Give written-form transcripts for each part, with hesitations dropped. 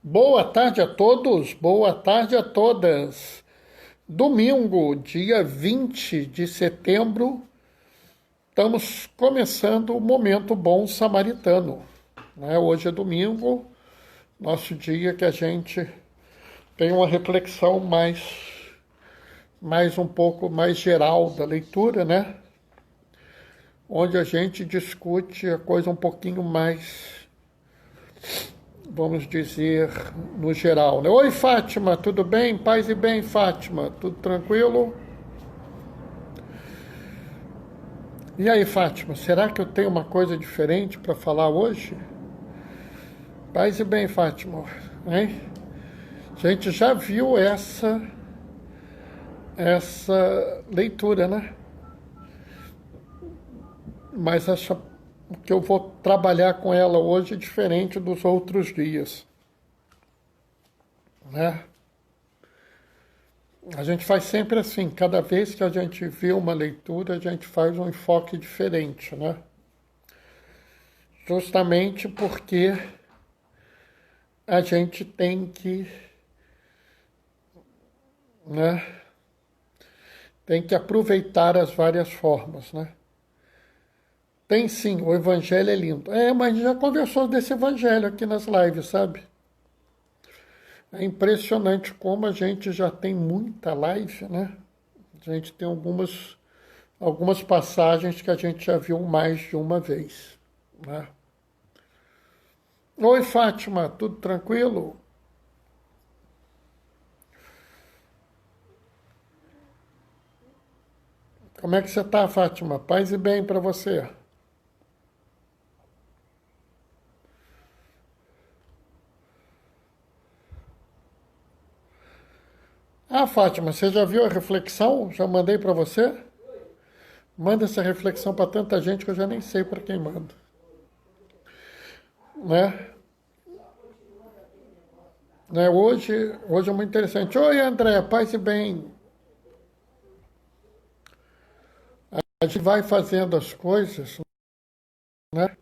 Boa tarde a todos, boa tarde a todas. Domingo, dia 20 de setembro, estamos começando o Momento Bom Samaritano. Hoje é domingo, nosso dia que a gente tem uma reflexão mais um pouco mais geral da leitura, né? Onde a gente discute a coisa um pouquinho mais, vamos dizer, no geral, né? Oi, Fátima, tudo bem? Paz e bem, Fátima, tudo tranquilo? E aí, Fátima, será que eu tenho uma coisa diferente para falar hoje? Paz e bem, Fátima, hein? A gente já viu essa leitura, né? Mas acho que eu vou trabalhar com ela hoje é diferente dos outros dias, né? A gente faz sempre assim, cada vez que a gente vê uma leitura, a gente faz um enfoque diferente, né? Justamente porque a gente tem que, né, tem que aproveitar as várias formas, né? Tem sim, o evangelho é lindo. Mas já conversou desse evangelho aqui nas lives, sabe? É impressionante como a gente já tem muita live, né? A gente tem algumas passagens que a gente já viu mais de uma vez, né? Oi, Fátima, tudo tranquilo? Como é que você está, Fátima? Paz e bem para você. Ah, Fátima, você já viu a reflexão? Já mandei para você? Manda essa reflexão para tanta gente que eu já nem sei para quem manda, né? Hoje é muito interessante. Oi, André, paz e bem. A gente vai fazendo as coisas, né?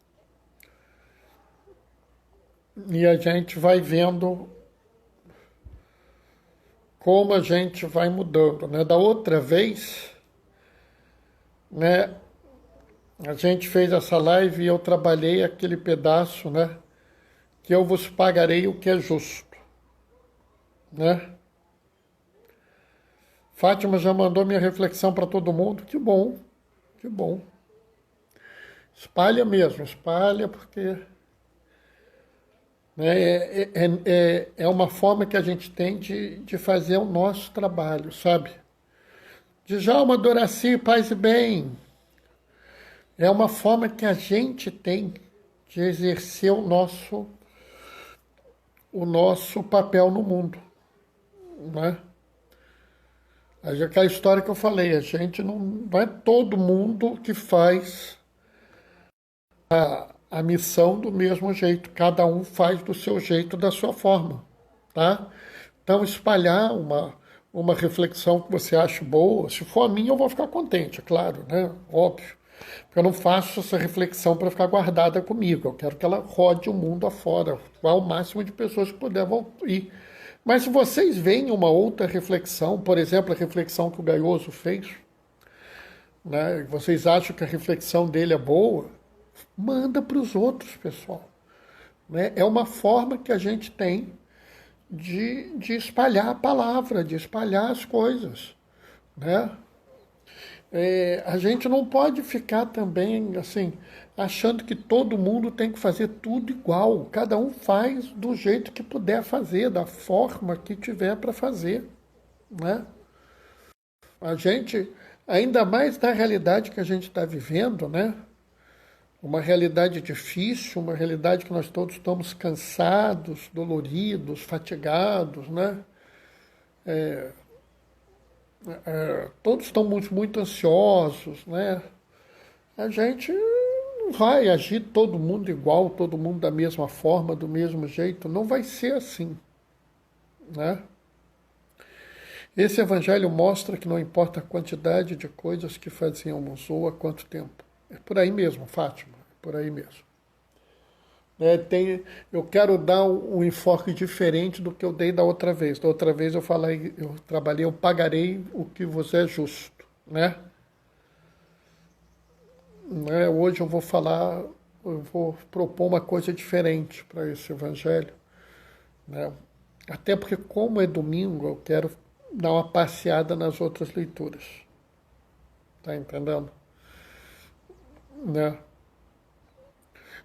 E a gente vai vendo como a gente vai mudando, né? Da outra vez, né? A gente fez essa live e eu trabalhei aquele pedaço, né? Que eu vos pagarei o que é justo, né? Fátima já mandou minha reflexão para todo mundo. Que bom, que bom. Espalha mesmo, espalha, porque né, é uma forma que a gente tem de fazer o nosso trabalho, sabe? Djalma, Doraci, paz e bem. É uma forma que a gente tem de exercer o nosso papel no mundo, né? Aquela história que eu falei, a gente não é todo mundo que faz a missão do mesmo jeito, cada um faz do seu jeito, da sua forma, tá? Então, espalhar uma reflexão que você acha boa, se for a minha, eu vou ficar contente, é claro, né? Óbvio. Porque eu não faço essa reflexão para ficar guardada comigo, eu quero que ela rode o mundo afora, ao máximo de pessoas que puder ir. Mas se vocês veem uma outra reflexão, por exemplo, a reflexão que o Gaioso fez, né? Vocês acham que a reflexão dele é boa, manda para os outros, pessoal. Né? É uma forma que a gente tem de espalhar a palavra, de espalhar as coisas. Né? A gente não pode ficar também assim, achando que todo mundo tem que fazer tudo igual. Cada um faz do jeito que puder fazer, da forma que tiver para fazer. Né? A gente, ainda mais na realidade que a gente está vivendo, né? Uma realidade difícil, uma realidade que nós todos estamos cansados, doloridos, fatigados, né? Todos estamos muito ansiosos, né? A gente não vai agir todo mundo igual, todo mundo da mesma forma, do mesmo jeito. Não vai ser assim, né? Esse evangelho mostra que não importa a quantidade de coisas que fazíamos ou há quanto tempo. É por aí mesmo, Fátima, é por aí mesmo. né? Eu quero dar um enfoque diferente do que eu dei da outra vez. Da outra vez eu trabalhei, eu pagarei o que vos é justo, né? Hoje eu vou propor uma coisa diferente para esse evangelho, né? Até porque, como é domingo, eu quero dar uma passeada nas outras leituras. Tá entendendo? Né?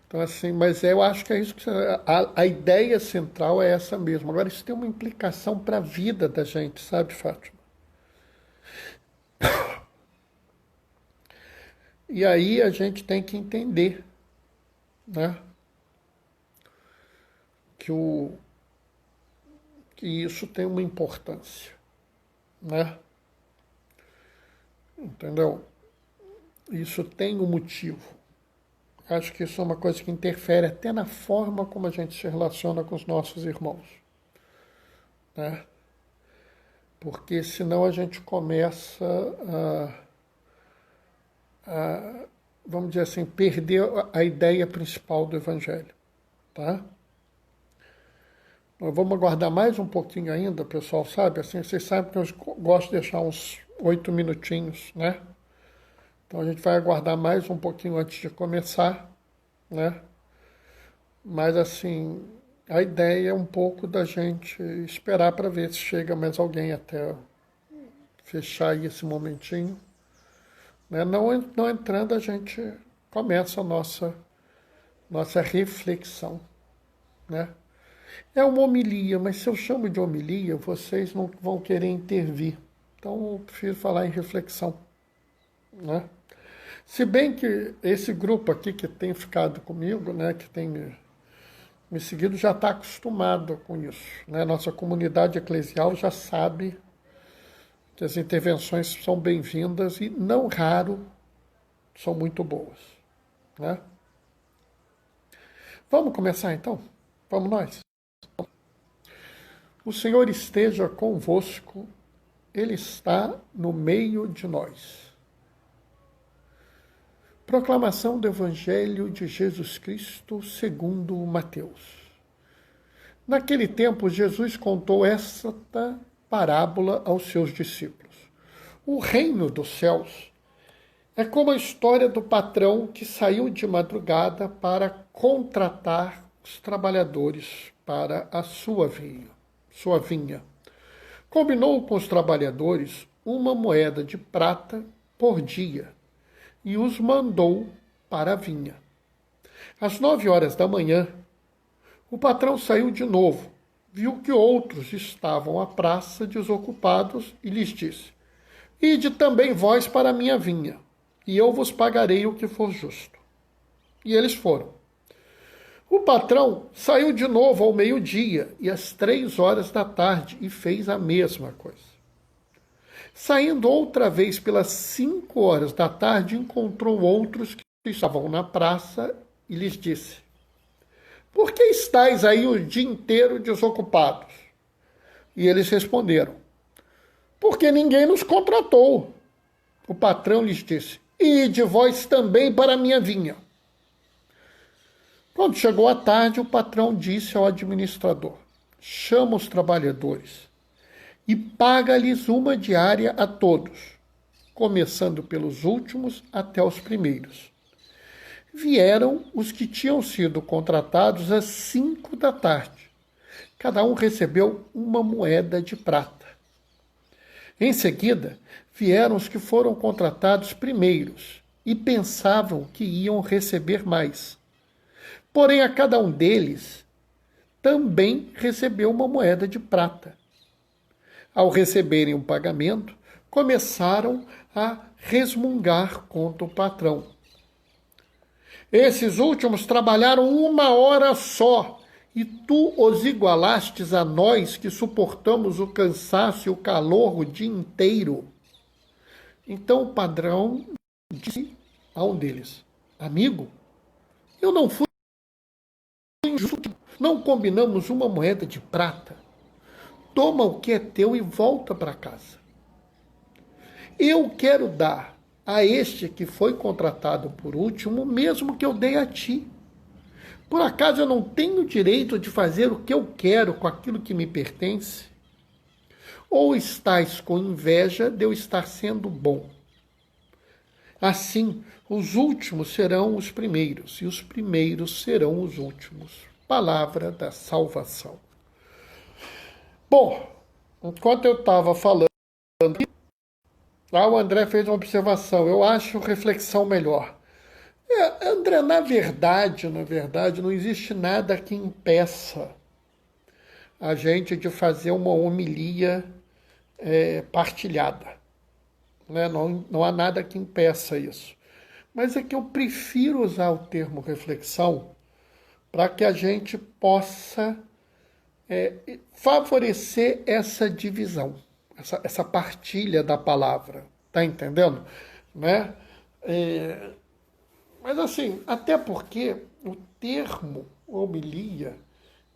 Então, assim, mas eu acho que é isso que a ideia central é essa mesmo. Agora, isso tem uma implicação para a vida da gente, sabe, Fátima? E aí a gente tem que entender, né, que, que isso tem uma importância, né? Entendeu? Isso tem um motivo. Acho que isso é uma coisa que interfere até na forma como a gente se relaciona com os nossos irmãos, né? Porque senão a gente começa vamos dizer assim, perder a ideia principal do Evangelho, tá? Nós vamos aguardar mais um pouquinho ainda, pessoal, sabe? Assim, vocês sabem que eu gosto de deixar uns 8 minutinhos, né? Então a gente vai aguardar mais um pouquinho antes de começar, né? Mas assim, a ideia é um pouco da gente esperar para ver se chega mais alguém até fechar aí esse momentinho. Né? Não entrando, a gente começa a nossa reflexão. Né? É uma homilia, mas se eu chamo de homilia, vocês não vão querer intervir. Então eu prefiro falar em reflexão. Né? Se bem que esse grupo aqui que tem ficado comigo, né, que tem me seguido, já está acostumado com isso. Né? Nossa comunidade eclesial já sabe que as intervenções são bem-vindas e, não raro, são muito boas. Né? Vamos começar então? Vamos nós? O Senhor esteja convosco, Ele está no meio de nós. Proclamação do Evangelho de Jesus Cristo segundo Mateus. Naquele tempo, Jesus contou esta parábola aos seus discípulos. O reino dos céus é como a história do patrão que saiu de madrugada para contratar os trabalhadores para a sua vinha. Combinou com os trabalhadores uma moeda de prata por dia e os mandou para a vinha. Às 9 horas da manhã, o patrão saiu de novo, viu que outros estavam à praça desocupados e lhes disse: Ide também vós para a minha vinha, e eu vos pagarei o que for justo. E eles foram. O patrão saiu de novo ao meio-dia e às 3 horas da tarde e fez a mesma coisa. Saindo outra vez pelas 5 horas da tarde, encontrou outros que estavam na praça e lhes disse: Por que estáis aí o dia inteiro desocupados? E eles responderam: Porque ninguém nos contratou. O patrão lhes disse: Ide vós também para a minha vinha. Quando chegou a tarde, o patrão disse ao administrador: Chama os trabalhadores e paga-lhes uma diária a todos, começando pelos últimos até os primeiros. Vieram os que tinham sido contratados às 5 da tarde. Cada um recebeu uma moeda de prata. Em seguida, vieram os que foram contratados primeiros e pensavam que iam receber mais. Porém, a cada um deles também recebeu uma moeda de prata. Ao receberem o pagamento, começaram a resmungar contra o patrão. Esses últimos trabalharam 1 hora só, e tu os igualastes a nós que suportamos o cansaço e o calor o dia inteiro. Então o patrão disse a um deles: Amigo, eu não fui injusto, não combinamos uma moeda de prata. Toma o que é teu e volta para casa. Eu quero dar a este que foi contratado por último, mesmo que eu dei a ti. Por acaso eu não tenho direito de fazer o que eu quero com aquilo que me pertence? Ou estáis com inveja de eu estar sendo bom? Assim, os últimos serão os primeiros, e os primeiros serão os últimos. Palavra da salvação. Bom, enquanto eu estava falando, o André fez uma observação. Eu acho reflexão melhor. André, na verdade, não existe nada que impeça a gente de fazer uma homilia partilhada. Né? Não há nada que impeça isso. Mas é que eu prefiro usar o termo reflexão para que a gente possa favorecer essa divisão, essa partilha da palavra. Tá entendendo? Né? Mas assim, até porque o termo homilia,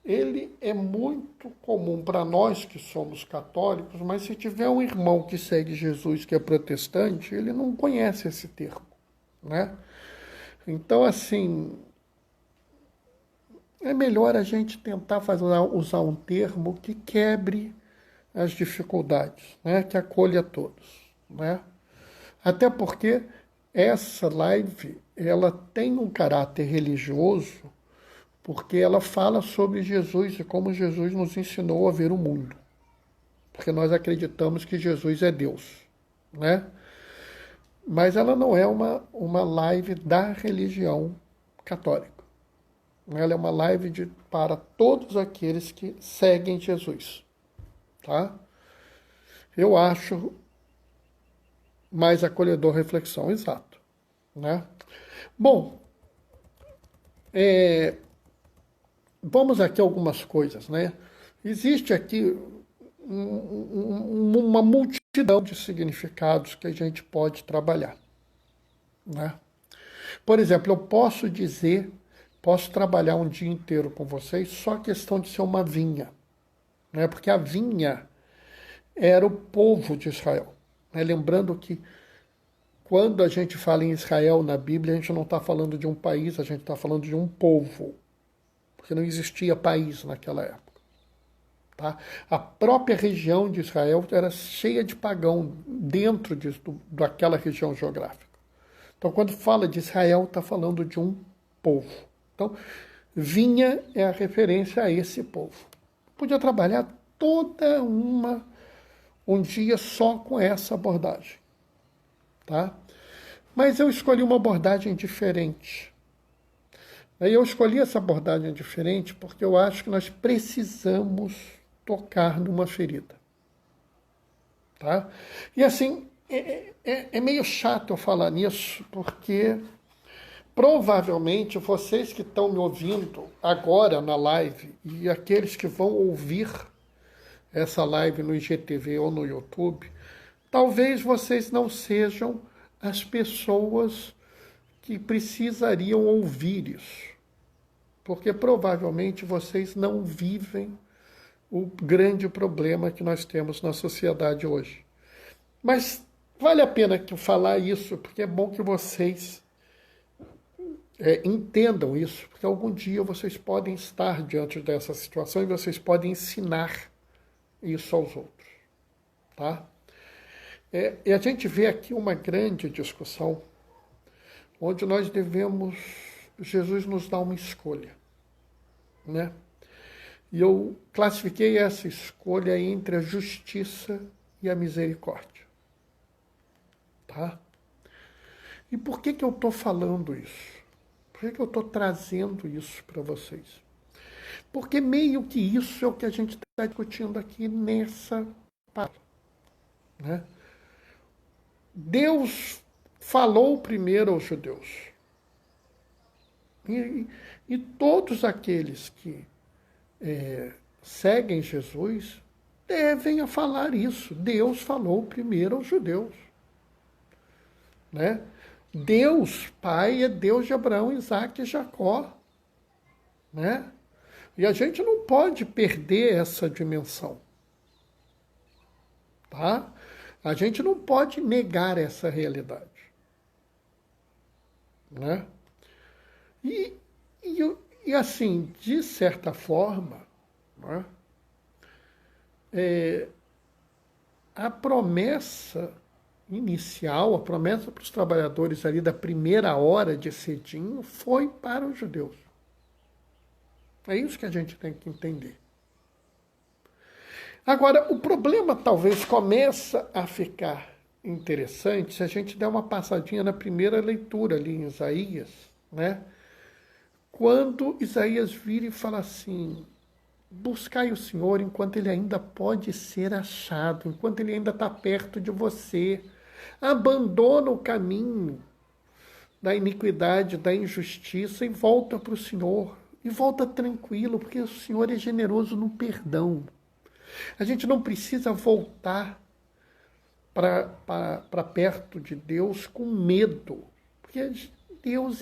ele é muito comum para nós que somos católicos, mas se tiver um irmão que segue Jesus, que é protestante, ele não conhece esse termo, né? Então, assim, é melhor a gente tentar usar um termo que quebre as dificuldades, né? Que acolha todos, né? Até porque essa live, ela tem um caráter religioso, porque ela fala sobre Jesus e como Jesus nos ensinou a ver o mundo. Porque nós acreditamos que Jesus é Deus, né? Mas ela não é uma live da religião católica. Ela é uma live para todos aqueles que seguem Jesus, tá? Eu acho mais acolhedor reflexão, exato, né? Bom, vamos aqui a algumas coisas, né? Existe aqui uma multidão de significados que a gente pode trabalhar, né? Por exemplo, eu posso trabalhar um dia inteiro com vocês só a questão de ser uma vinha, né? Porque a vinha era o povo de Israel, né? Lembrando que quando a gente fala em Israel na Bíblia, a gente não está falando de um país, a gente está falando de um povo, porque não existia país naquela época. Tá? A própria região de Israel era cheia de pagão dentro daquela região geográfica. Então, quando fala de Israel, está falando de um povo. Então, vinha é a referência a esse povo. Podia trabalhar um dia só com essa abordagem. Tá? Mas eu escolhi uma abordagem diferente. Eu escolhi essa abordagem diferente porque eu acho que nós precisamos tocar numa ferida. Tá? E assim, é meio chato eu falar nisso, porque provavelmente vocês que estão me ouvindo agora na live e aqueles que vão ouvir essa live no IGTV ou no YouTube, talvez vocês não sejam as pessoas que precisariam ouvir isso. Porque provavelmente vocês não vivem o grande problema que nós temos na sociedade hoje. Mas vale a pena que eu falar isso, porque é bom que vocês entendam isso, porque algum dia vocês podem estar diante dessa situação e vocês podem ensinar isso aos outros. Tá? E a gente vê aqui uma grande discussão, onde nós Jesus nos dá uma escolha, né? E eu classifiquei essa escolha entre a justiça e a misericórdia. Tá? E por que eu estou falando isso? Por que eu estou trazendo isso para vocês? Porque meio que isso é o que a gente está discutindo aqui nessa palavra, né? Deus falou primeiro aos judeus. E todos aqueles que seguem Jesus devem falar isso. Deus falou primeiro aos judeus. Né? Deus, Pai, é Deus de Abraão, Isaac e Jacó. Né? E a gente não pode perder essa dimensão. Tá? A gente não pode negar essa realidade. Né? E E assim, de certa forma, né, a promessa inicial, a promessa para os trabalhadores ali da primeira hora de cedinho foi para os judeus. É isso que a gente tem que entender. Agora, o problema talvez começa a ficar interessante se a gente der uma passadinha na primeira leitura ali em Isaías, né? Quando Isaías vira e fala assim: buscai o Senhor enquanto ele ainda pode ser achado, enquanto ele ainda está perto de você. Abandona o caminho da iniquidade, da injustiça e volta para o Senhor. E volta tranquilo, porque o Senhor é generoso no perdão. A gente não precisa voltar para perto de Deus com medo, porque Deus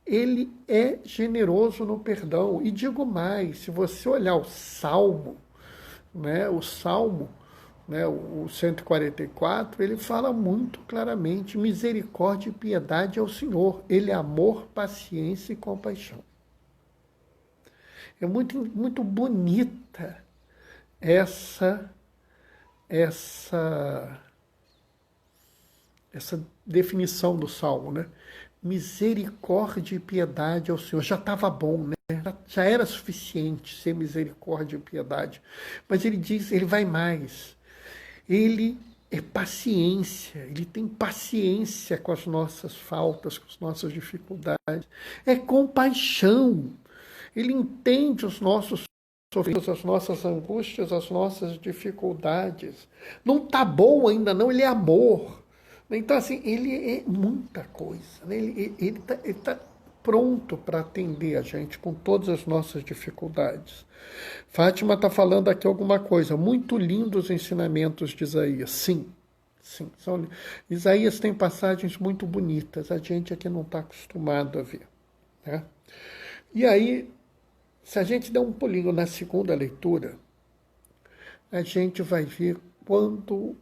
ele é generoso no perdão. E digo mais, se você olhar o Salmo, né, o 144, ele fala muito claramente: misericórdia e piedade ao Senhor. Ele é amor, paciência e compaixão. É muito, muito bonita essa definição do Salmo, né? Misericórdia e piedade ao Senhor. Já estava bom, né? Já era suficiente ser misericórdia e piedade. Mas ele diz, ele vai mais. Ele é paciência, ele tem paciência com as nossas faltas, com as nossas dificuldades. É compaixão. Ele entende os nossos sofrimentos, as nossas angústias, as nossas dificuldades. Não está bom ainda não, ele é amor. Então, assim, ele é muita coisa. Né? Ele tá pronto para atender a gente com todas as nossas dificuldades. Fátima está falando aqui alguma coisa. Muito lindos os ensinamentos de Isaías. Sim. Isaías tem passagens muito bonitas. A gente aqui não está acostumado a ver. Né? E aí, se a gente der um pulinho na segunda leitura, a gente vai ver quando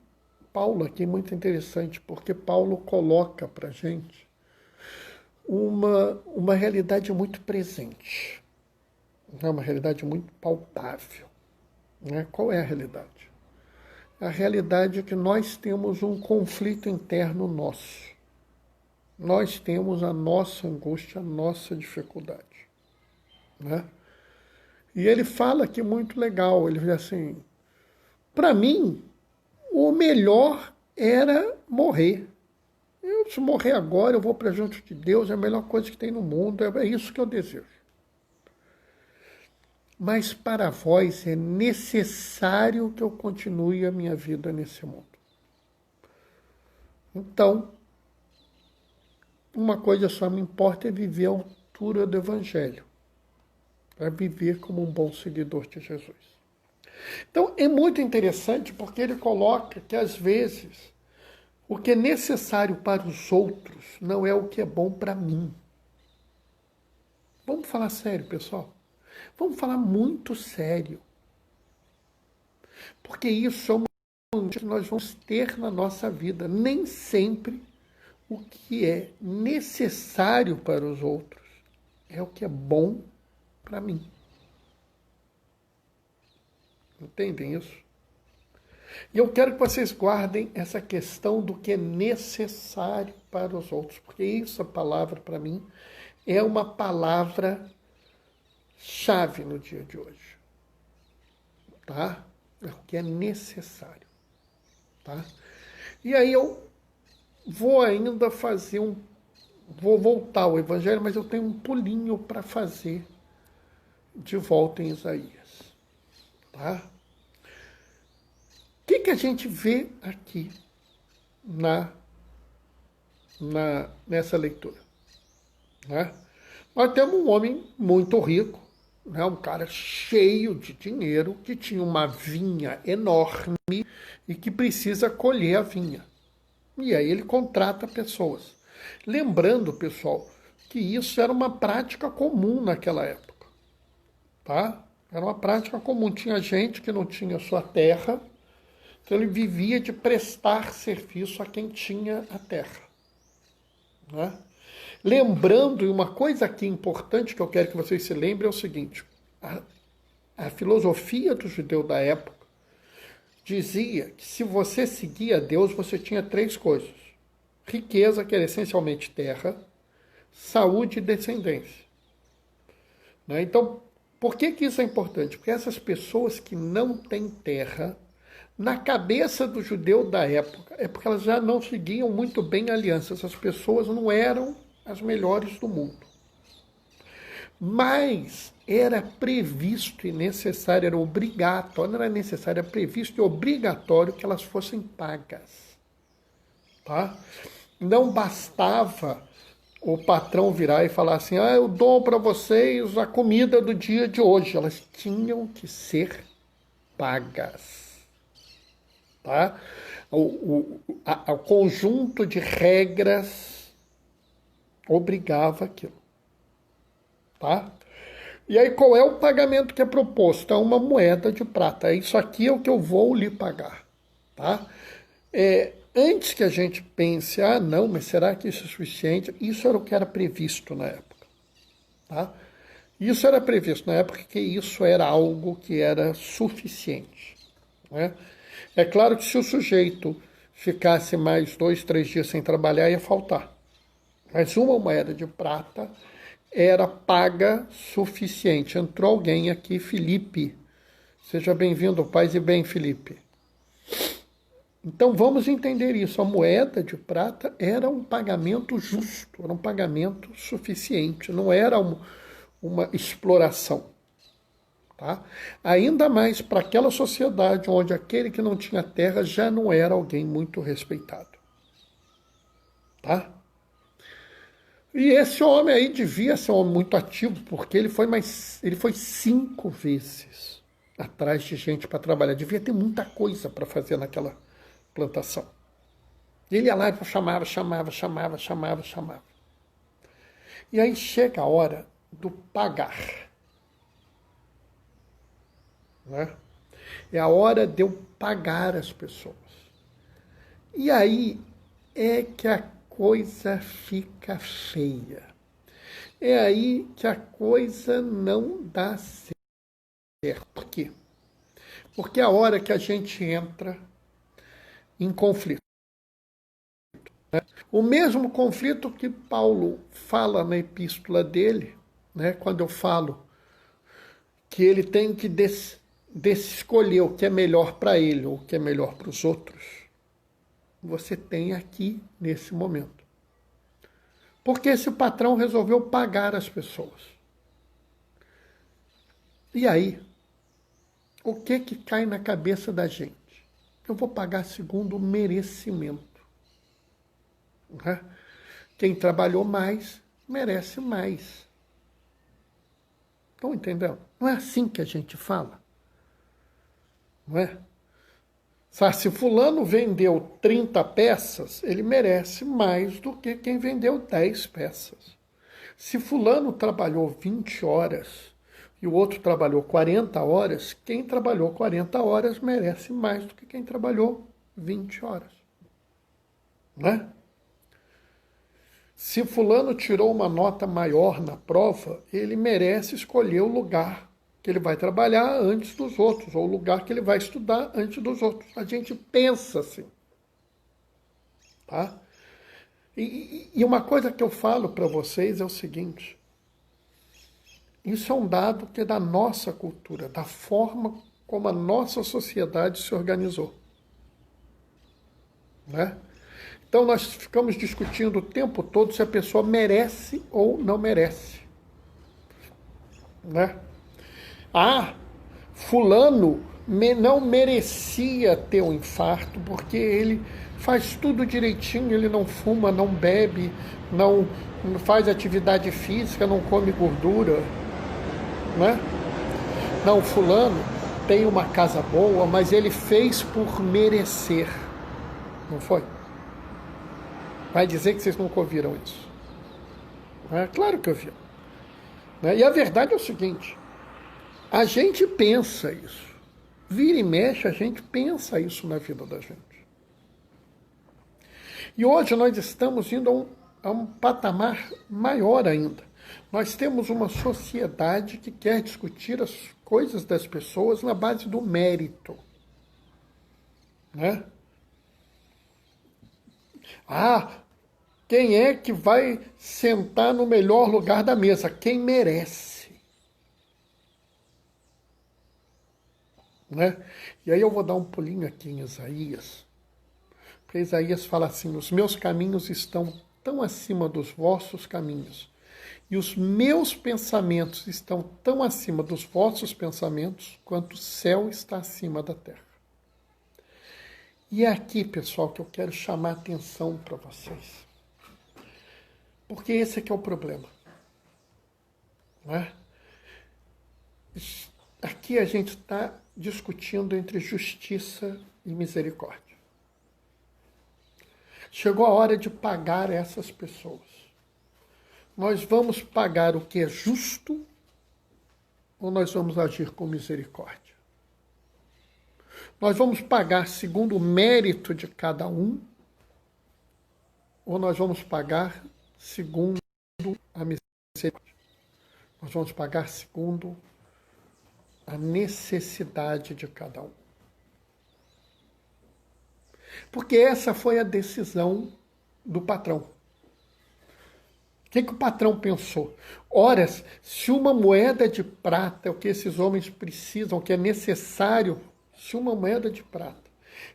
Paulo aqui é muito interessante, porque Paulo coloca para a gente uma realidade muito presente, uma realidade muito palpável. Né? Qual é a realidade? A realidade é que nós temos um conflito interno nosso. Nós temos a nossa angústia, a nossa dificuldade. Né? E ele fala aqui muito legal, ele diz assim: para mim, o melhor era morrer. Se morrer agora, eu vou para junto de Deus, é a melhor coisa que tem no mundo, é isso que eu desejo. Mas para vós é necessário que eu continue a minha vida nesse mundo. Então, uma coisa só me importa é viver à altura do Evangelho. É viver como um bom seguidor de Jesus. Então, é muito interessante porque ele coloca que, às vezes, o que é necessário para os outros não é o que é bom para mim. Vamos falar sério, pessoal? Vamos falar muito sério. Porque isso é uma coisa que nós vamos ter na nossa vida. Nem sempre o que é necessário para os outros é o que é bom para mim. Entendem isso? E eu quero que vocês guardem essa questão do que é necessário para os outros, porque essa palavra, para mim, é uma palavra-chave no dia de hoje. Tá? É o que é necessário. Tá? E aí eu vou ainda fazer vou voltar ao Evangelho, mas eu tenho um pulinho para fazer de volta em Isaías. Tá? O que a gente vê aqui nessa leitura? Né? Nós temos um homem muito rico, né? Um cara cheio de dinheiro, que tinha uma vinha enorme e que precisa colher a vinha. E aí ele contrata pessoas. Lembrando, pessoal, que isso era uma prática comum naquela época. Tá? Era uma prática comum. Tinha gente que não tinha sua terra, então ele vivia de prestar serviço a quem tinha a terra. Né? Lembrando, e uma coisa aqui importante que eu quero que vocês se lembrem é o seguinte, a filosofia do judeu da época dizia que se você seguia Deus, você tinha três coisas. Riqueza, que era essencialmente terra, saúde e descendência. Né? Então, por que isso é importante? Porque essas pessoas que não têm terra, na cabeça do judeu da época, é porque elas já não seguiam muito bem a aliança. Essas pessoas não eram as melhores do mundo. Mas era previsto e necessário, era obrigatório, não era necessário, era previsto e obrigatório que elas fossem pagas. Tá? Não bastava o patrão virar e falar assim, eu dou para vocês a comida do dia de hoje. Elas tinham que ser pagas. Tá? O conjunto de regras obrigava aquilo. Tá? E aí qual é o pagamento que é proposto? É uma moeda de prata. Isso aqui é o que eu vou lhe pagar. Tá? Antes que a gente pense, não, mas será que isso é suficiente? Isso era o que era previsto na época. Tá? Isso era previsto na época que isso era algo que era suficiente. Né? É claro que se o sujeito ficasse mais 2, 3 dias sem trabalhar, ia faltar. Mas uma moeda de prata era paga suficiente. Entrou alguém aqui, Felipe. Seja bem-vindo, paz e bem, Felipe. Então vamos entender isso. A moeda de prata era um pagamento justo, era um pagamento suficiente, não era uma exploração. Tá? Ainda mais para aquela sociedade onde aquele que não tinha terra já não era alguém muito respeitado. Tá? E esse homem aí devia ser um homem muito ativo, porque ele foi 5 vezes atrás de gente para trabalhar. Devia ter muita coisa para fazer naquela plantação. Ele ia lá e chamava. E aí chega a hora do pagar. Né? É a hora de eu pagar as pessoas. E aí é que a coisa fica feia. É aí que a coisa não dá certo. Por quê? Porque é a hora que a gente entra em conflito. Né? O mesmo conflito que Paulo fala na epístola dele, né, quando eu falo que ele tem que escolher o que é melhor para ele ou o que é melhor para os outros, você tem aqui nesse momento. Porque esse patrão resolveu pagar as pessoas. E aí, o que cai na cabeça da gente? Eu vou pagar segundo o merecimento. Né? Quem trabalhou mais, merece mais. Estão entendendo? Não é assim que a gente fala. Não é? Se fulano vendeu 30 peças, ele merece mais do que quem vendeu 10 peças. Se fulano trabalhou 20 horas e o outro trabalhou 40 horas, quem trabalhou 40 horas merece mais do que quem trabalhou 20 horas. Né? Se fulano tirou uma nota maior na prova, ele merece escolher o lugar que ele vai trabalhar antes dos outros, ou o lugar que ele vai estudar antes dos outros. A gente pensa assim. Tá? E uma coisa que eu falo para vocês é o seguinte, isso é um dado que é da nossa cultura, da forma como a nossa sociedade se organizou. Né? Então nós ficamos discutindo o tempo todo se a pessoa merece ou não merece. Né? Fulano não merecia ter um infarto porque ele faz tudo direitinho, ele não fuma, não bebe, não faz atividade física, não come gordura. Né? Não, fulano tem uma casa boa, mas ele fez por merecer. Não foi? Vai dizer que vocês nunca ouviram isso. Claro que ouviram. E a verdade é o seguinte, a gente pensa isso. Vira e mexe, a gente pensa isso na vida da gente. E hoje nós estamos indo a um patamar maior ainda. Nós temos uma sociedade que quer discutir as coisas das pessoas na base do mérito, né? Ah, quem é que vai sentar no melhor lugar da mesa? Quem merece, né? E aí eu vou dar um pulinho aqui em Isaías, porque Isaías fala assim: os meus caminhos estão tão acima dos vossos caminhos, e os meus pensamentos estão tão acima dos vossos pensamentos, quanto o céu está acima da terra. E é aqui, pessoal, que eu quero chamar a atenção para vocês. Porque esse aqui é o problema. Não é? Aqui a gente está discutindo entre justiça e misericórdia. Chegou a hora de pagar essas pessoas. Nós vamos pagar o que é justo ou nós vamos agir com misericórdia? Nós vamos pagar segundo o mérito de cada um ou nós vamos pagar segundo a misericórdia? Nós vamos pagar segundo a necessidade de cada um. Porque essa foi a decisão do patrão. O que o patrão pensou? Ora, se uma moeda de prata é o que esses homens precisam, o que é necessário, se uma moeda de prata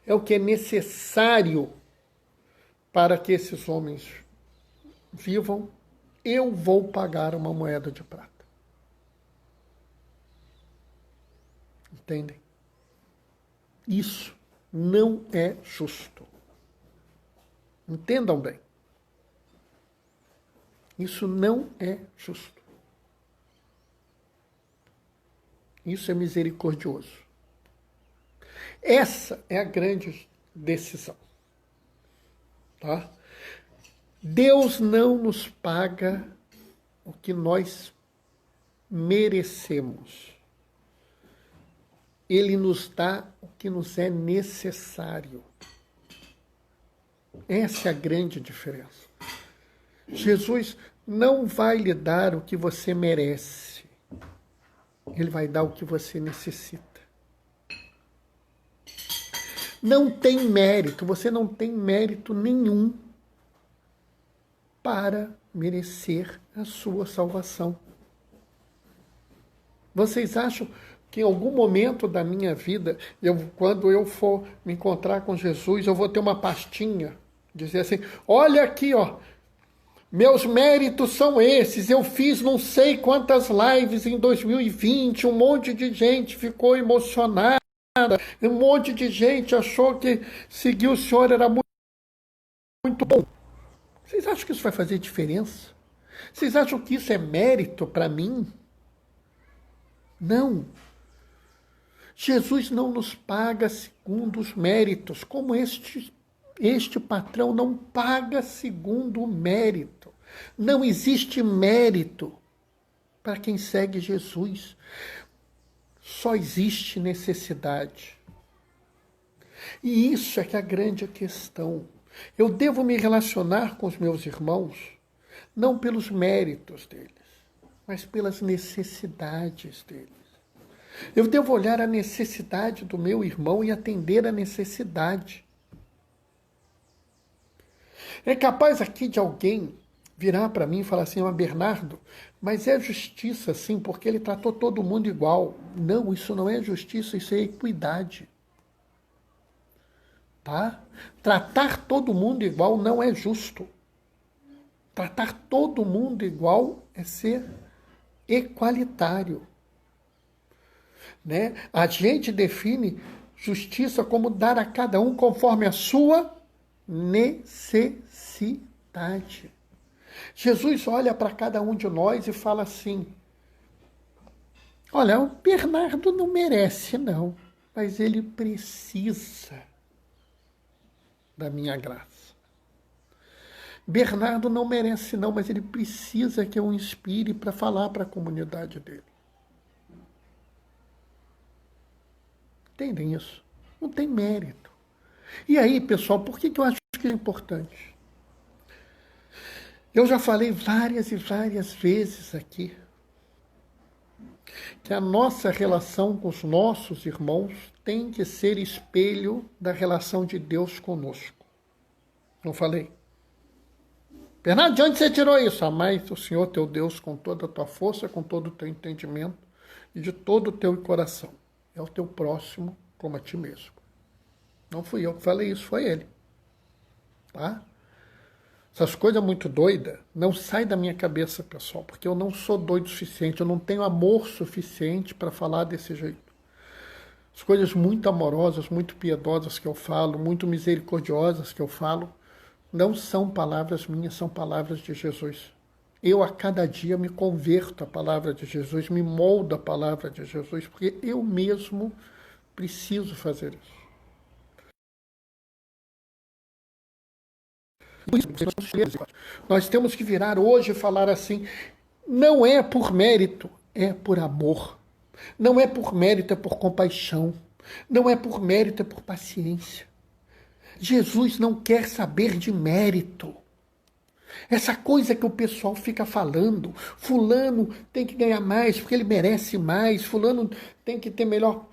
é o que é necessário para que esses homens vivam, eu vou pagar uma moeda de prata. Entendem? Isso não é justo. Entendam bem. Isso não é justo. Isso é misericordioso. Essa é a grande decisão. Tá? Deus não nos paga o que nós merecemos. Ele nos dá o que nos é necessário. Essa é a grande diferença. Jesus não vai lhe dar o que você merece. Ele vai dar o que você necessita. Não tem mérito, você não tem mérito nenhum para merecer a sua salvação. Vocês acham que em algum momento da minha vida, quando eu for me encontrar com Jesus, eu vou ter uma pastinha, dizer assim, olha aqui, ó, meus méritos são esses, eu fiz não sei quantas lives em 2020, um monte de gente ficou emocionada, um monte de gente achou que seguir o Senhor era muito bom. Vocês acham que isso vai fazer diferença? Vocês acham que isso é mérito para mim? Não. Jesus não nos paga segundo os méritos, como este patrão não paga segundo o mérito. Não existe mérito para quem segue Jesus. Só existe necessidade. E isso é que é a grande questão. Eu devo me relacionar com os meus irmãos não pelos méritos deles, mas pelas necessidades deles. Eu devo olhar a necessidade do meu irmão e atender a necessidade. É capaz aqui de alguém virar para mim e falar assim, Bernardo, mas é justiça sim, porque ele tratou todo mundo igual. Não, isso não é justiça, isso é equidade. Tá? Tratar todo mundo igual não é justo. Tratar todo mundo igual é ser equalitário. Né? A gente define justiça como dar a cada um conforme a sua necessidade. Jesus olha para cada um de nós e fala assim, olha, o Bernardo não merece não, mas ele precisa da minha graça. Bernardo não merece não, mas ele precisa que eu o inspire para falar para a comunidade dele. Entendem isso? Não tem mérito. E aí, pessoal, por que eu acho que é importante? Eu já falei várias e várias vezes aqui que a nossa relação com os nossos irmãos tem que ser espelho da relação de Deus conosco. Não falei? Bernardo, de onde você tirou isso? Amai o Senhor teu Deus com toda a tua força, com todo o teu entendimento e de todo o teu coração. É o teu próximo como a ti mesmo. Não fui eu que falei isso, foi ele. Tá? Essas coisas muito doidas não saem da minha cabeça, pessoal, porque eu não sou doido o suficiente, eu não tenho amor suficiente para falar desse jeito. As coisas muito amorosas, muito piedosas que eu falo, muito misericordiosas que eu falo, não são palavras minhas, são palavras de Jesus. Eu a cada dia me converto à palavra de Jesus, me moldo à palavra de Jesus, porque eu mesmo preciso fazer isso. Nós temos que virar hoje e falar assim, não é por mérito, é por amor. Não é por mérito, é por compaixão. Não é por mérito, é por paciência. Jesus não quer saber de mérito. Essa coisa que o pessoal fica falando, fulano tem que ganhar mais porque ele merece mais, fulano tem que ter melhor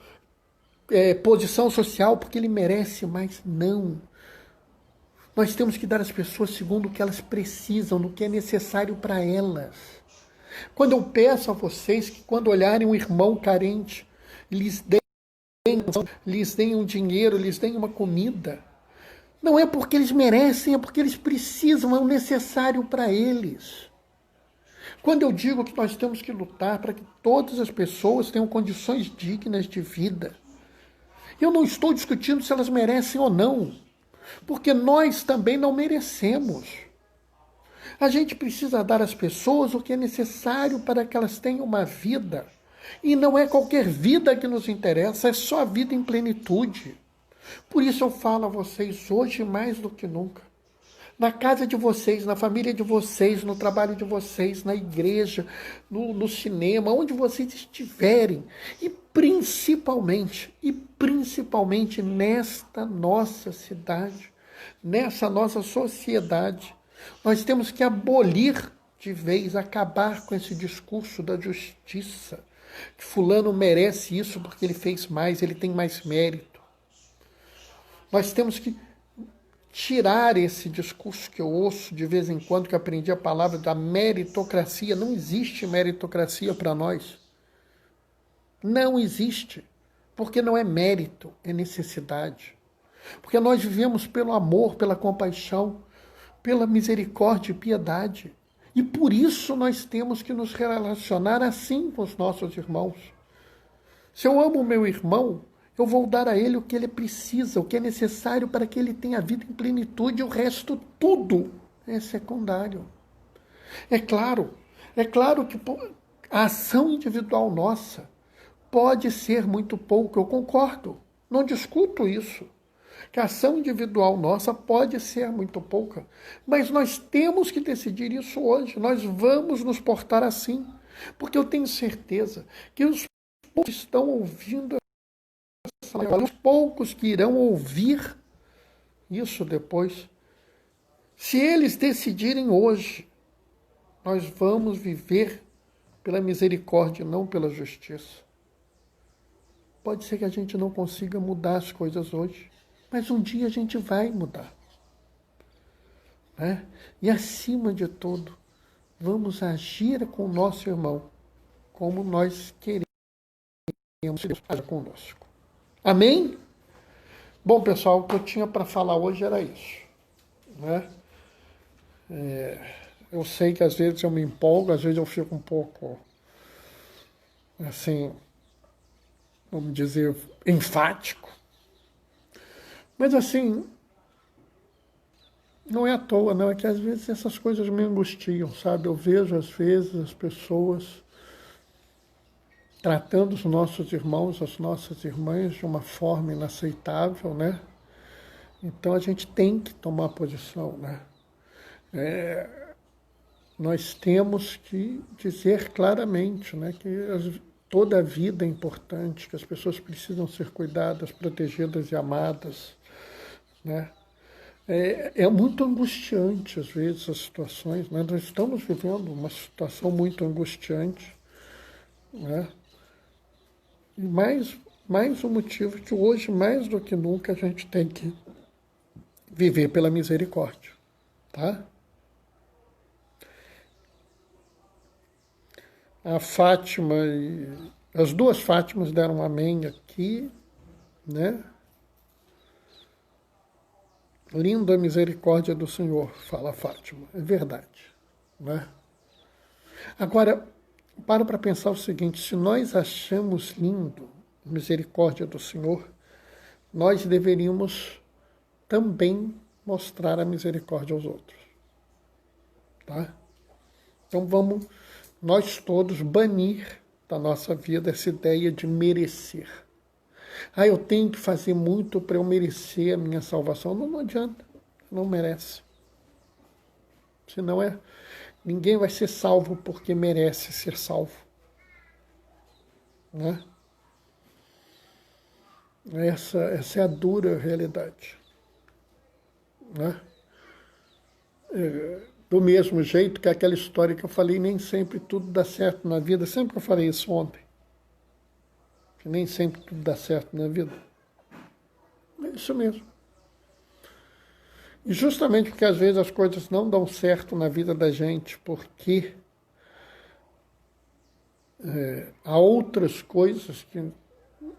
posição social porque ele merece mais. Não. Nós temos que dar às pessoas segundo o que elas precisam, no que é necessário para elas. Quando eu peço a vocês que quando olharem um irmão carente, lhes deem um dinheiro, lhes deem uma comida, não é porque eles merecem, é porque eles precisam, é o necessário para eles. Quando eu digo que nós temos que lutar para que todas as pessoas tenham condições dignas de vida, eu não estou discutindo se elas merecem ou não, porque nós também não merecemos. A gente precisa dar às pessoas o que é necessário para que elas tenham uma vida. E não é qualquer vida que nos interessa, é só a vida em plenitude. Por isso eu falo a vocês hoje mais do que nunca. Na casa de vocês, na família de vocês, no trabalho de vocês, na igreja, no cinema, onde vocês estiverem. E principalmente nesta nossa cidade, nessa nossa sociedade, nós temos que abolir de vez, acabar com esse discurso da justiça, que fulano merece isso porque ele fez mais, ele tem mais mérito. Nós temos que tirar esse discurso que eu ouço de vez em quando, que eu aprendi a palavra da meritocracia. Não existe meritocracia para nós. Não existe. Porque não é mérito, é necessidade. Porque nós vivemos pelo amor, pela compaixão, pela misericórdia e piedade. E por isso nós temos que nos relacionar assim com os nossos irmãos. Se eu amo o meu irmão, eu vou dar a ele o que ele precisa, o que é necessário para que ele tenha a vida em plenitude, e o resto tudo é secundário. É claro que a ação individual nossa pode ser muito pouco, eu concordo, não discuto isso. Que a ação individual nossa pode ser muito pouca, mas nós temos que decidir isso hoje, nós vamos nos portar assim, porque eu tenho certeza que os poucos que estão ouvindo, os poucos que irão ouvir isso depois, se eles decidirem hoje, nós vamos viver pela misericórdia, não pela justiça. Pode ser que a gente não consiga mudar as coisas hoje, mas um dia a gente vai mudar. Né? E acima de tudo, vamos agir com o nosso irmão como nós queremos que Deus haja conosco. Amém? Bom, pessoal, o que eu tinha para falar hoje era isso. Né? Eu sei que às vezes eu me empolgo, às vezes eu fico um pouco, assim, vamos dizer, enfático. Mas assim, não é à toa, não, é que às vezes essas coisas me angustiam, sabe? Eu vejo às vezes as pessoas tratando os nossos irmãos, as nossas irmãs de uma forma inaceitável, né? Então a gente tem que tomar posição, né? Nós temos que dizer claramente, né, que toda a vida é importante, que as pessoas precisam ser cuidadas, protegidas e amadas, né? É muito angustiante, às vezes, as situações, né? Nós estamos vivendo uma situação muito angustiante, né? E mais um motivo que hoje, mais do que nunca, a gente tem que viver pela misericórdia, tá? A Fátima e as duas Fátimas deram um amém aqui, né? Linda a misericórdia do Senhor, fala a Fátima. É verdade, né? Agora, para pensar o seguinte, se nós achamos lindo a misericórdia do Senhor, nós deveríamos também mostrar a misericórdia aos outros, tá? Então vamos nós todos banir da nossa vida essa ideia de merecer. Eu tenho que fazer muito para eu merecer a minha salvação. Não adianta, não merece. Senão ninguém vai ser salvo porque merece ser salvo, né? Essa é a dura realidade, né? Do mesmo jeito que aquela história que eu falei, nem sempre tudo dá certo na vida. Sempre que eu falei isso ontem, que nem sempre tudo dá certo na vida. É isso mesmo. E justamente porque às vezes as coisas não dão certo na vida da gente, porque há outras coisas que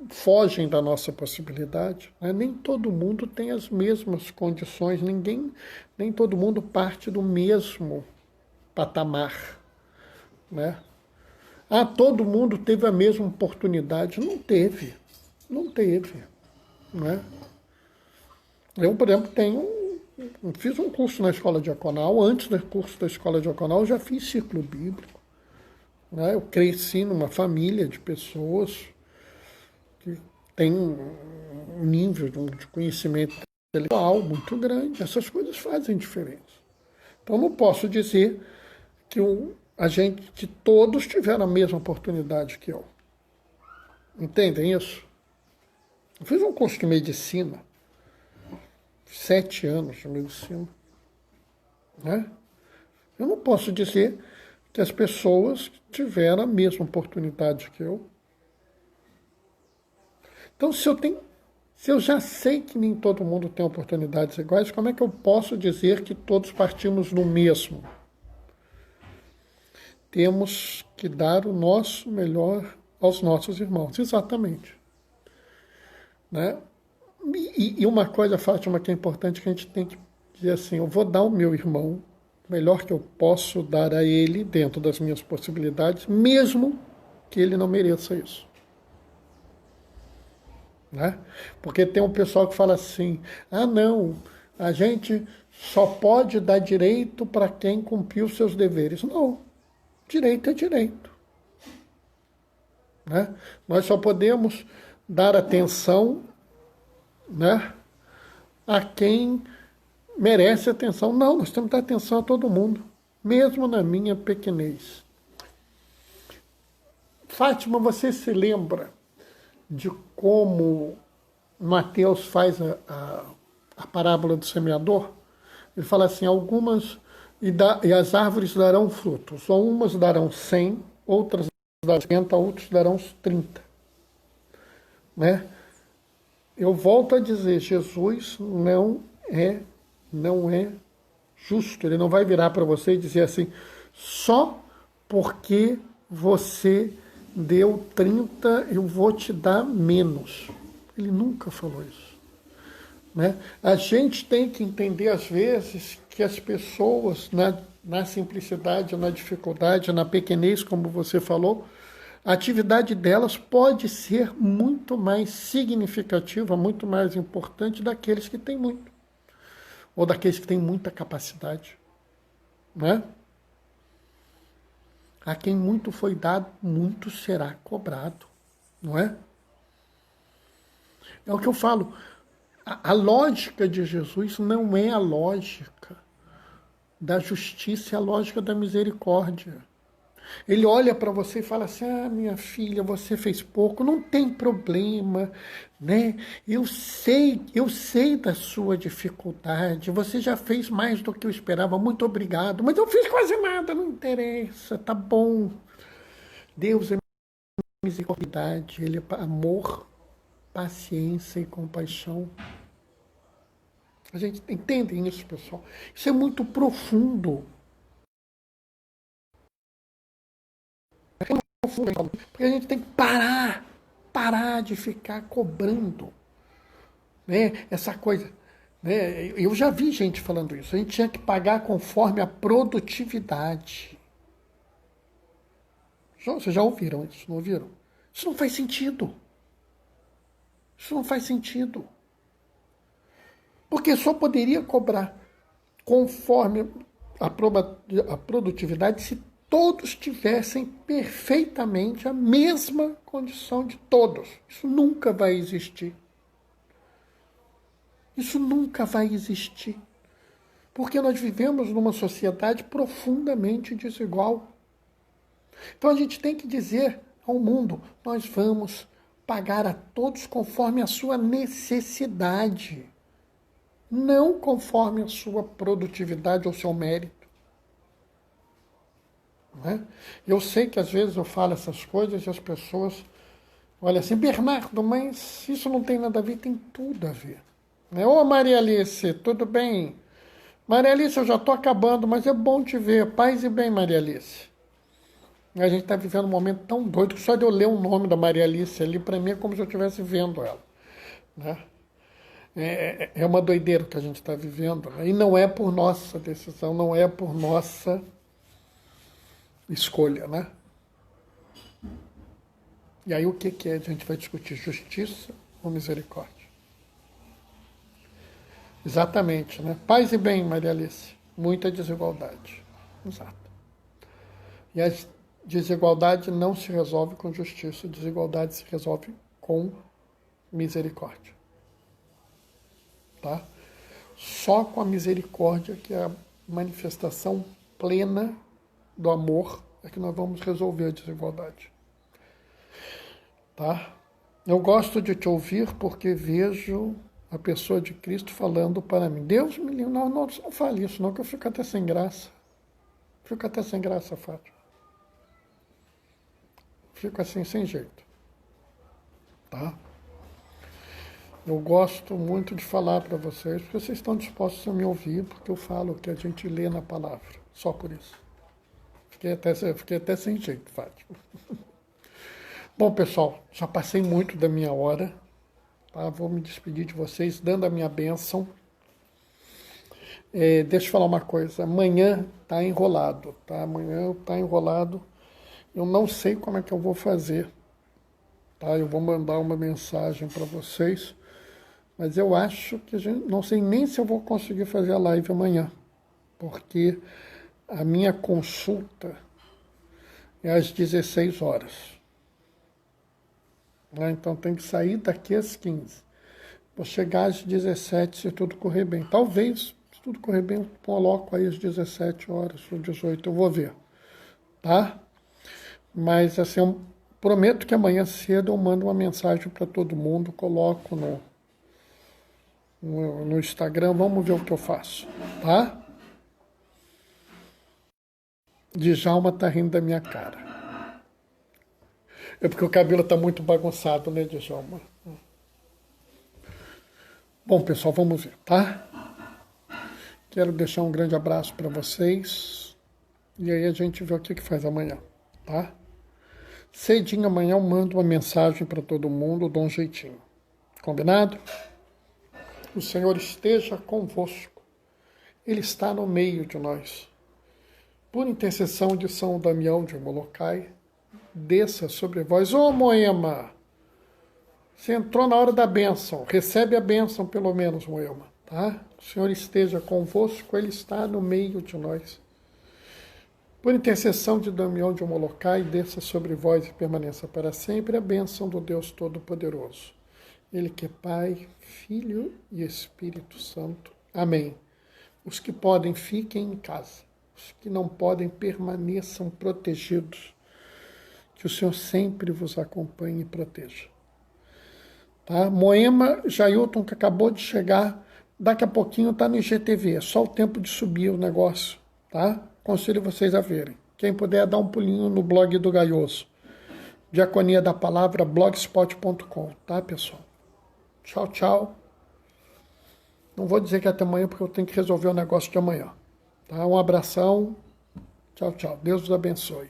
fogem da nossa possibilidade, né? Nem todo mundo tem as mesmas condições, nem todo mundo parte do mesmo patamar, né? Todo mundo teve a mesma oportunidade. Não teve, né? Eu, por exemplo, fiz um curso na escola diaconal. Antes do curso da escola diaconal, eu já fiz círculo bíblico, né? Eu cresci numa família de pessoas que tem um nível de conhecimento intelectual muito grande. Essas coisas fazem diferença. Então, não posso dizer que todos tiveram a mesma oportunidade que eu. Entendem isso? Eu fiz um curso de medicina, 7 anos de medicina, né? Eu não posso dizer que as pessoas tiveram a mesma oportunidade que eu. Então, se eu já sei que nem todo mundo tem oportunidades iguais, como é que eu posso dizer que todos partimos do mesmo? Temos que dar o nosso melhor aos nossos irmãos, exatamente, né? E uma coisa, Fátima, que é importante, que a gente tem que dizer assim: eu vou dar ao meu irmão o melhor que eu posso dar a ele, dentro das minhas possibilidades, mesmo que ele não mereça isso. Né? Porque tem um pessoal que fala assim: não, a gente só pode dar direito para quem cumpriu seus deveres. Não, direito é direito. Né? Nós só podemos dar atenção, né, a quem merece atenção. Não, nós temos que dar atenção a todo mundo, mesmo na minha pequenez. Fátima, você se lembra de como Mateus faz a parábola do semeador? Ele fala assim: e as árvores darão frutos, ou umas darão 100, outras darão 50, outros darão 30. Né? Eu volto a dizer, Jesus não é justo. Ele não vai virar para você e dizer assim: só porque você deu 30, eu vou te dar menos. Ele nunca falou isso. Né? A gente tem que entender, às vezes, que as pessoas, na simplicidade, na dificuldade, na pequenez, como você falou, a atividade delas pode ser muito mais significativa, muito mais importante daqueles que têm muito, ou daqueles que têm muita capacidade. Né? A quem muito foi dado, muito será cobrado, não é? É o que eu falo. A lógica de Jesus não é a lógica da justiça, é a lógica da misericórdia. Ele olha para você e fala assim: ah, minha filha, você fez pouco, não tem problema, né? Eu sei da sua dificuldade, você já fez mais do que eu esperava, muito obrigado, mas eu fiz quase nada, não interessa, tá bom. Deus é misericórdia, Ele é amor, paciência e compaixão. A gente entende isso, pessoal? Isso é muito profundo. Porque a gente tem que parar de ficar cobrando, né? Essa coisa, né? Eu já vi gente falando isso. A gente tinha que pagar conforme a produtividade. Vocês já ouviram isso? Não ouviram? Isso não faz sentido. Isso não faz sentido. Porque só poderia cobrar conforme a produtividade se todos tivessem perfeitamente a mesma condição de todos. Isso nunca vai existir. Isso nunca vai existir. Porque nós vivemos numa sociedade profundamente desigual. Então a gente tem que dizer ao mundo: nós vamos pagar a todos conforme a sua necessidade, não conforme a sua produtividade ou seu mérito. Né? Eu sei que às vezes eu falo essas coisas e as pessoas olham assim: Bernardo, mas isso não tem nada a ver, tem tudo a ver. Né? Ô Maria Alice, tudo bem? Maria Alice, eu já estou acabando, mas é bom te ver. Paz e bem, Maria Alice. A gente está vivendo um momento tão doido que só de eu ler o nome da Maria Alice ali, para mim é como se eu estivesse vendo ela. Né? É uma doideira que a gente está vivendo. Né? E não é por nossa decisão, não é por nossa escolha. Né? E aí o que é? A gente vai discutir justiça ou misericórdia? Exatamente. Né? Paz e bem, Maria Alice. Muita desigualdade. Exato. E a desigualdade não se resolve com justiça, desigualdade se resolve com misericórdia. Tá? Só com a misericórdia, que é a manifestação plena do amor, é que nós vamos resolver a desigualdade. Tá? Eu gosto de te ouvir porque vejo a pessoa de Cristo falando para mim. Deus me livre, não fale isso, não, que eu fico até sem graça. Fico até sem graça, Fátima. Fico assim, sem jeito. Tá? Eu gosto muito de falar para vocês, porque vocês estão dispostos a me ouvir, porque eu falo o que a gente lê na palavra. Só por isso. Fiquei até sem jeito, Fátima. Bom, pessoal, já passei muito da minha hora. Tá? Vou me despedir de vocês, dando a minha bênção. Deixa eu falar uma coisa. Amanhã está enrolado. Tá? Amanhã está enrolado. Eu não sei como é que eu vou fazer. Tá? Eu vou mandar uma mensagem para vocês. Mas eu acho que não sei nem se eu vou conseguir fazer a live amanhã. Porque a minha consulta é às 16 horas. Então tem que sair daqui às 15. Vou chegar às 17 se tudo correr bem. Talvez, se tudo correr bem, eu coloco aí às 17 horas ou 18, eu vou ver. Tá? Mas assim, eu prometo que amanhã cedo eu mando uma mensagem para todo mundo, coloco no Instagram, vamos ver o que eu faço. Tá? Djalma tá rindo da minha cara. É porque o cabelo tá muito bagunçado, né, Djalma? Bom, pessoal, vamos ver, tá? Quero deixar um grande abraço para vocês. E aí a gente vê o que faz amanhã, tá? Cedinho amanhã eu mando uma mensagem para todo mundo, dou um jeitinho. Combinado? O Senhor esteja convosco. Ele está no meio de nós. Por intercessão de São Damião de Molokai, desça sobre vós. Ô Moema, você entrou na hora da bênção. Recebe a bênção pelo menos, Moema. Tá? O Senhor esteja convosco, Ele está no meio de nós. Por intercessão de Damião de Molokai, desça sobre vós e permaneça para sempre a bênção do Deus Todo-Poderoso. Ele que é Pai, Filho e Espírito Santo. Amém. Os que podem, fiquem em casa. que não podem permaneçam protegidos. Que o Senhor sempre vos acompanhe e proteja. Tá? Moema Jailton, que acabou de chegar, daqui a pouquinho está no IGTV, é só o tempo de subir o negócio. Tá? Aconselho vocês a verem. Quem puder, dar um pulinho no blog do Gaioso. Diaconia da Palavra, blogspot.com, tá, pessoal? Tchau, tchau. Não vou dizer que é até amanhã, porque eu tenho que resolver o negócio de amanhã. Tá? Um abração. Tchau, tchau. Deus os abençoe.